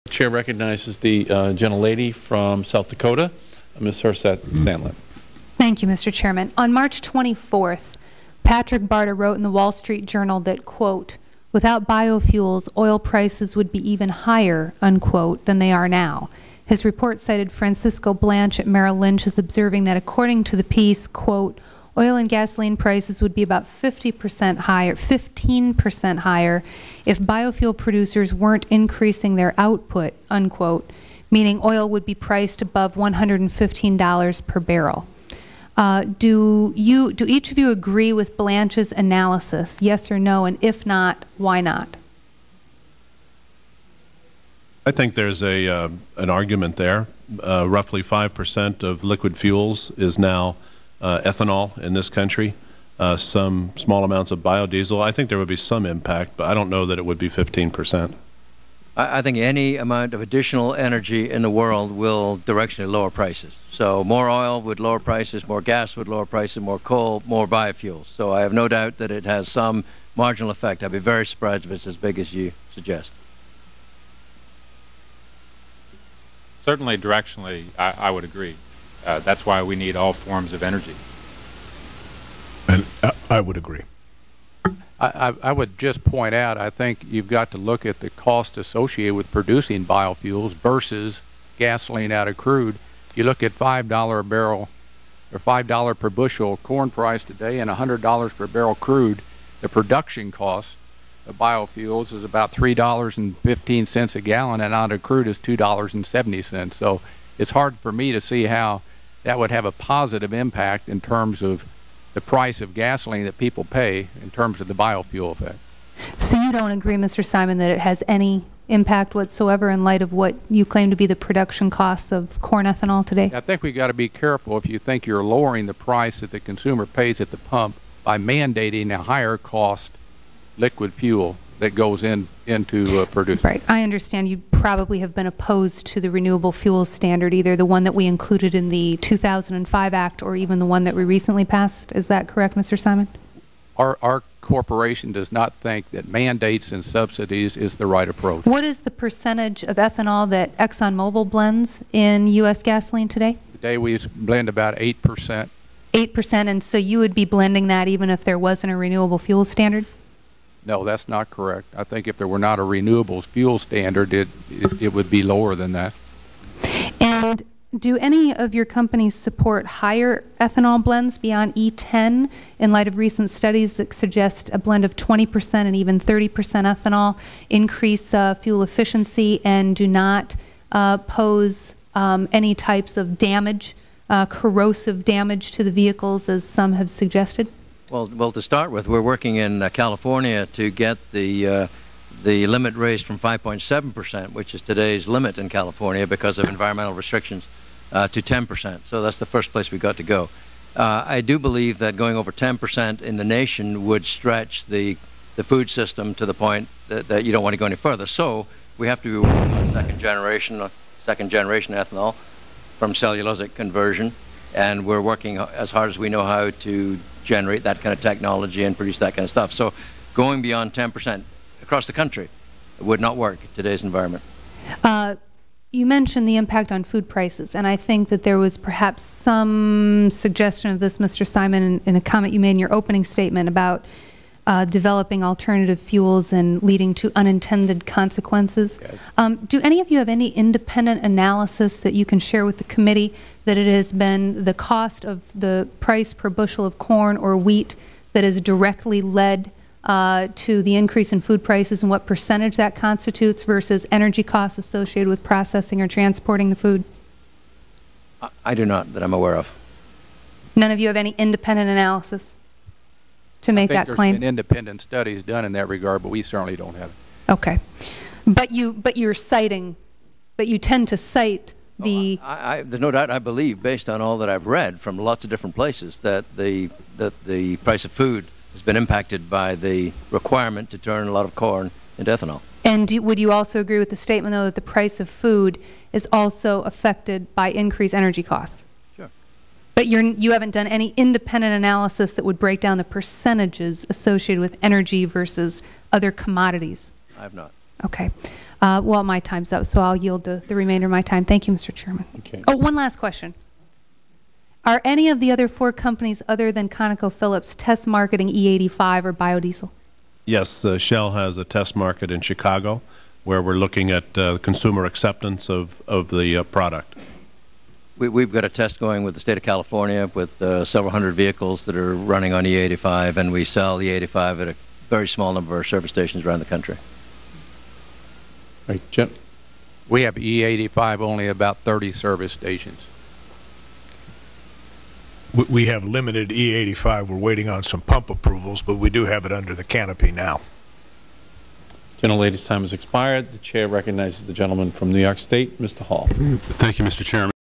The Chair recognizes the gentlelady from South Dakota, Ms. Herseth Sandlin. Thank you, Mr. Chairman. On March 24th, Patrick Barta wrote in the Wall Street Journal that, quote, without biofuels, oil prices would be even higher, unquote, than they are now. His report cited Francisco Blanch at Merrill Lynch as observing that according to the piece, quote, oil and gasoline prices would be about 15% higher if biofuel producers weren't increasing their output, unquote, meaning oil would be priced above $115 per barrel. Do each of you agree with Blanch's analysis, yes or no, and if not, why not? I think there's an argument there. Roughly 5% of liquid fuels is now ethanol in this country, some small amounts of biodiesel. I think there would be some impact, but I don't know that it would be 15%. I think any amount of additional energy in the world will directionally lower prices. So more oil would lower prices, more gas would lower prices, more coal, more biofuels. So I have no doubt that it has some marginal effect. I'd be very surprised if it's as big as you suggest. Certainly directionally, I would agree. That's why we need all forms of energy. And I would agree. I would just point out, I think you've got to look at the cost associated with producing biofuels versus gasoline out of crude. You look at $5 a barrel or $5 per bushel corn price today and $100 per barrel crude. The production cost of biofuels is about $3.15 a gallon, and out of crude is $2.70. So it's hard for me to see how that would have a positive impact in terms of the price of gasoline that people pay in terms of the biofuel effect. So you don't agree, Mr. Simon, that it has any impact whatsoever in light of what you claim to be the production costs of corn ethanol today? I think we've got to be careful if you think you're lowering the price that the consumer pays at the pump by mandating a higher cost liquid fuel that goes into producing. Right. I understand you probably have been opposed to the renewable fuels standard, either the one that we included in the 2005 Act or even the one that we recently passed. Is that correct, Mr. Simon? Our corporation does not think that mandates and subsidies is the right approach. What is the percentage of ethanol that ExxonMobil blends in U.S. gasoline today? Today we blend about 8%. 8%, and so you would be blending that even if there wasn't a renewable fuel standard? No, that's not correct. I think if there were not a renewables fuel standard, it would be lower than that. And do any of your companies support higher ethanol blends beyond E10 in light of recent studies that suggest a blend of 20% and even 30% ethanol increase fuel efficiency and do not pose any types of damage, corrosive damage to the vehicles as some have suggested? Well, to start with, we're working in California to get the limit raised from 5.7%, which is today's limit in California because of environmental restrictions, to 10%. So that's the first place we got to go. I do believe that going over 10% in the nation would stretch the food system to the point that you don't want to go any further. So we have to be working on second generation ethanol from cellulosic conversion, and we're working as hard as we know how to generate that kind of technology and produce that kind of stuff. So going beyond 10% across the country would not work in today's environment. You mentioned the impact on food prices, and I think that there was perhaps some suggestion of this, Mr. Simon, in a comment you made in your opening statement about developing alternative fuels and leading to unintended consequences. Okay. Do any of you have any independent analysis that you can share with the committee that it has been the cost of the price per bushel of corn or wheat that has directly led to the increase in food prices and what percentage that constitutes versus energy costs associated with processing or transporting the food? I do not, that I'm aware of. None of you have any independent analysis to make that claim? I think there's been independent studies done in that regard, but we certainly don't have it. Okay. But you're citing, but you tend to cite the... there's no doubt I believe, based on all that I've read from lots of different places, that the price of food has been impacted by the requirement to turn a lot of corn into ethanol. And would you also agree with the statement, though, that the price of food is also affected by increased energy costs? Sure. But you haven't done any independent analysis that would break down the percentages associated with energy versus other commodities? I have not. Okay. Well, my time's up, so I'll yield the remainder of my time. Thank you, Mr. Chairman. Okay. Oh, one last question. Are any of the other 4 companies other than ConocoPhillips test marketing E85 or biodiesel? Yes, Shell has a test market in Chicago where we're looking at consumer acceptance of the product. We've got a test going with the state of California with several hundred vehicles that are running on E85, and we sell E85 at a very small number of our service stations around the country. Right, Jen? We have E85 only about 30 service stations. We have limited E85. We're waiting on some pump approvals, but we do have it under the canopy now. Gentlelady's time has expired. The chair recognizes the gentleman from New York State, Mr. Hall. Thank you, Mr. Chairman.